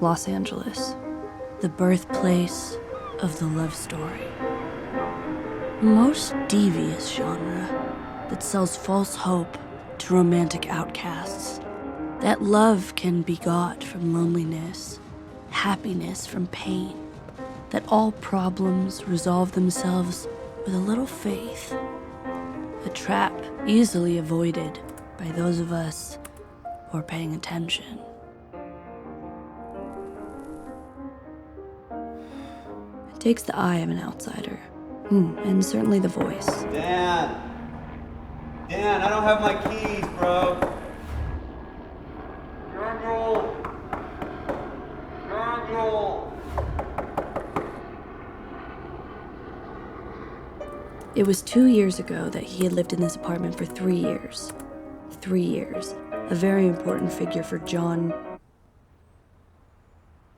Los Angeles, the birthplace of the love story. A most devious genre that sells false hope to romantic outcasts. That love can be got from loneliness, happiness from pain. That all problems resolve themselves with a little faith. A trap easily avoided by those of us who are paying attention. It takes the eye of an outsider, and certainly the voice. Dan, I don't have my keys, bro. Daniel. It was 2 years ago that he had lived in this apartment for 3 years. 3 years. A very important figure for John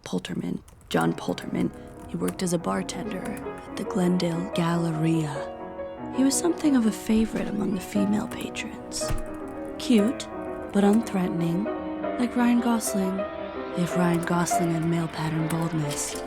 Polterman. John Polterman. He worked as a bartender at the Glendale Galleria. He was something of a favorite among the female patrons. Cute, but unthreatening, like Ryan Gosling, if Ryan Gosling had male pattern baldness.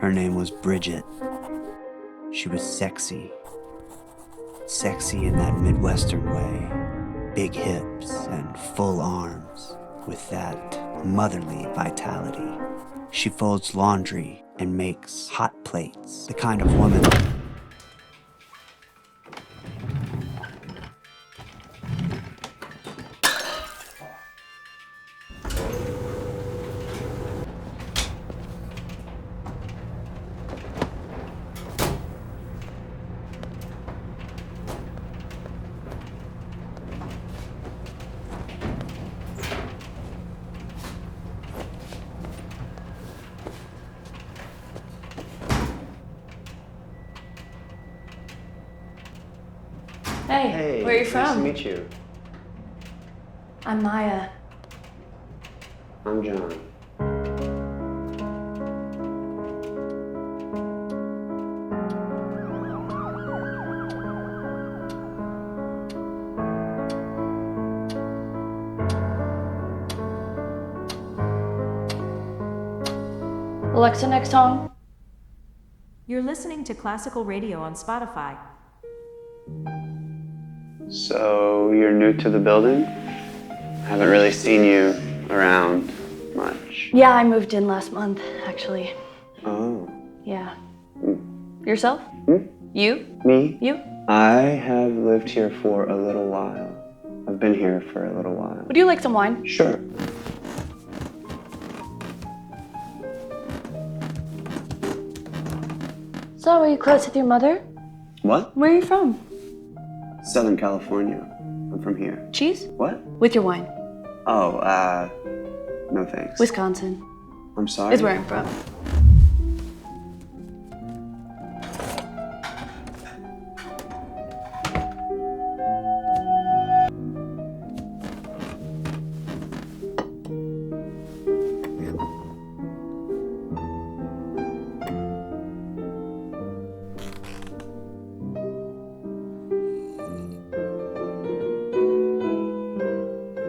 Her name was Bridget. She was sexy. Sexy in that Midwestern way. Big hips and full arms with that motherly vitality. She folds laundry and makes hot plates. The kind of woman... Hey, where are you from? Nice to meet you. I'm Maya. I'm John. Alexa, next song. You're listening to classical radio on Spotify. So, you're new to the building? Haven't really seen you around much. Yeah, I moved in last month, actually. Oh. Yeah. Yourself? You? Me? You? I have lived here for a little while. I've been here for a little while. Would you like some wine? Sure. So, are you close with your mother? What? Where are you from? Southern California. I'm from here. Cheese? What? With your wine. Oh, no thanks. Wisconsin I'm sorry? is where I'm from.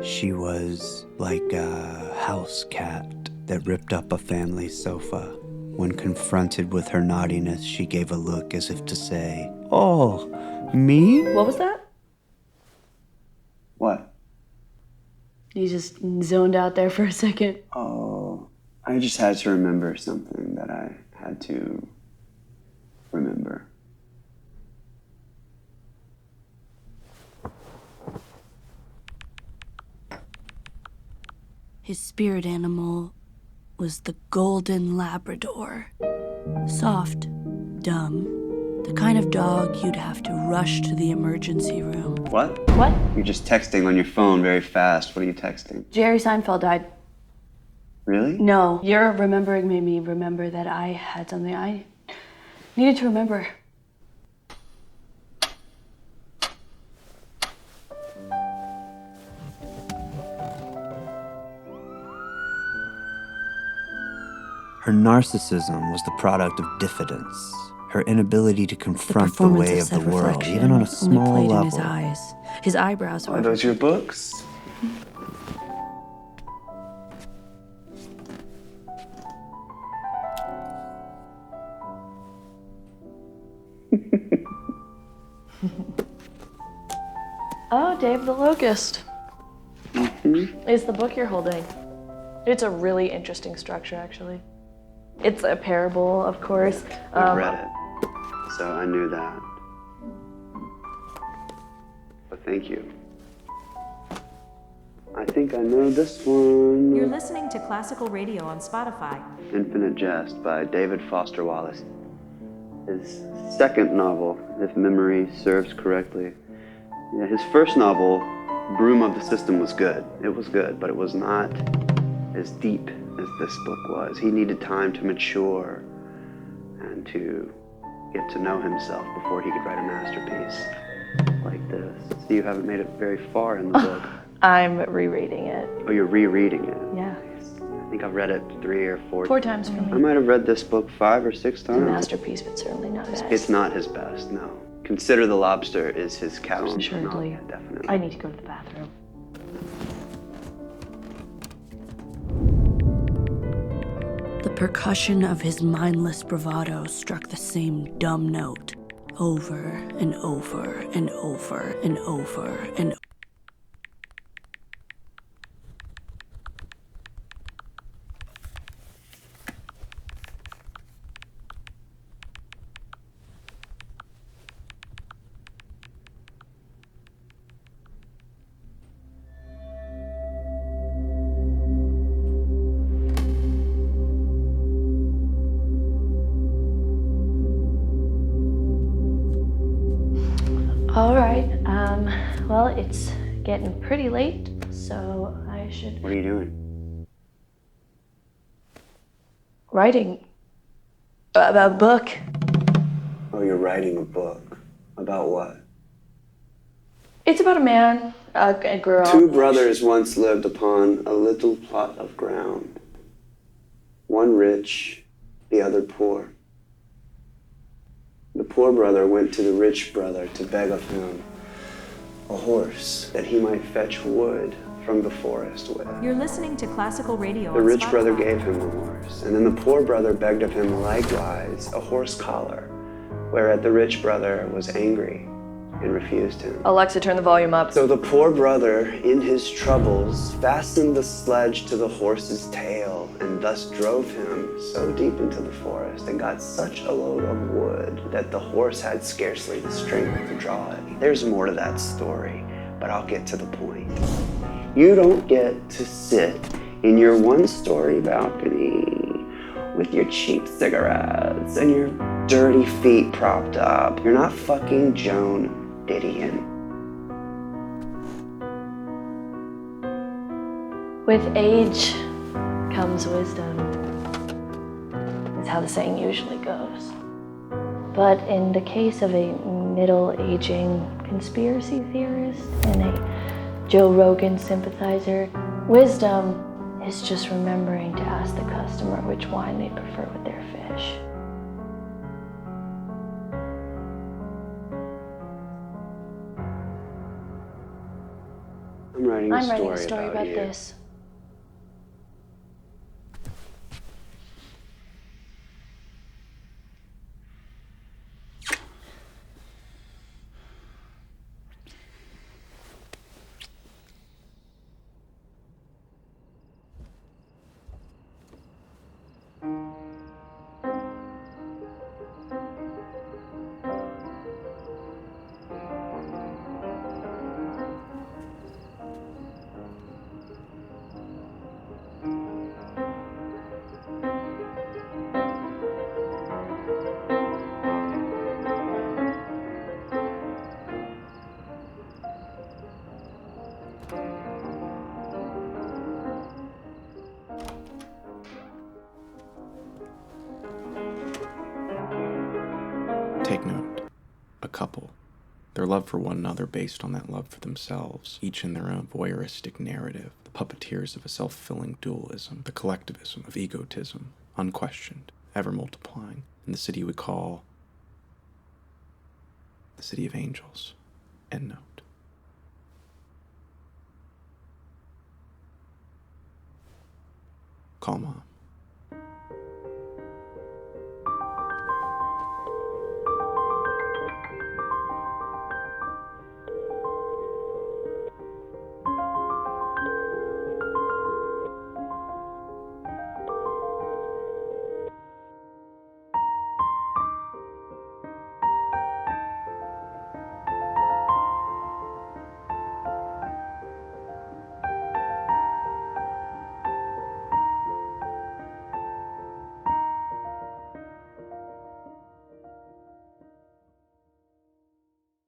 She was like a house cat that ripped up a family sofa. When confronted with her naughtiness, she gave a look as if to say, "Oh, me?" What was that? What? You just zoned out there for a second. Oh, I just had to remember something that I had to remember. His spirit animal was the golden Labrador. Soft, dumb, the kind of dog you'd have to rush to the emergency room. What? What? You're just texting on your phone very fast. What are you texting? Jerry Seinfeld died. Really? No, your remembering made me remember that I had something I Needed to remember. Her narcissism was the product of diffidence, her inability to The confront the performance way of of the said world, reflection even on a only small played level. in his eyes. His eyebrows were. Are those your books? Oh, Dave the Locust. Is the book you're holding. It's a really interesting structure, actually. It's a parable, of course. I've read it, so I knew that. But thank you. I think I know this one. You're listening to classical radio on Spotify. Infinite Jest by David Foster Wallace. His second novel, if memory serves correctly. Yeah, his first novel, Broom of the System, was good. It was good, but it was not as deep as this book was. He needed time to mature and to get to know himself before he could write a masterpiece like this. So you haven't made it very far in the book. I'm rereading it. Oh, you're rereading it? Yeah. I think I've read it 3 or 4 4 times for I me. might have read this book 5 or 6 It's a times. masterpiece, but certainly not best. It's not his best, no. Consider the Lobster is his capstone. Assuredly. Yeah, definitely. I need to go to the bathroom. The percussion of his mindless bravado struck the same dumb note over and over and over and over and All right. Well, it's getting pretty late, so I should... What are you doing? Writing a book. Oh, you're writing a book. About what? It's about a man, a girl. 2 brothers once lived upon a little plot of ground. One rich, the other poor. The poor brother went to the rich brother to beg of him a horse that he might fetch wood from the forest with. You're listening to classical radio The on rich Spotify. brother gave him the horse, and then the poor brother begged of him likewise a horse collar, whereat the rich brother was angry and refused him. Alexa, turn the volume up. So the poor brother, in his troubles, fastened the sledge to the horse's tail, and thus drove him so deep into the forest and got such a load of wood that the horse had scarcely the strength to draw it. There's more to that story, but I'll get to the point. You don't get to sit in your 1-story balcony with your cheap cigarettes and your dirty feet propped up. You're not fucking Joan Didion. With age comes wisdom. That's how the saying usually goes. But in the case of a middle-aging conspiracy theorist and a Joe Rogan sympathizer, wisdom is just remembering to ask the customer which wine they prefer with their fish. I'm writing I'm writing a story story about you. this. couple, their love for one another based on that love for themselves, each in their own voyeuristic narrative, the puppeteers of a self-fulfilling dualism, the collectivism of egotism, unquestioned, ever multiplying, in the city we call the City of Angels. End note. Call Mom.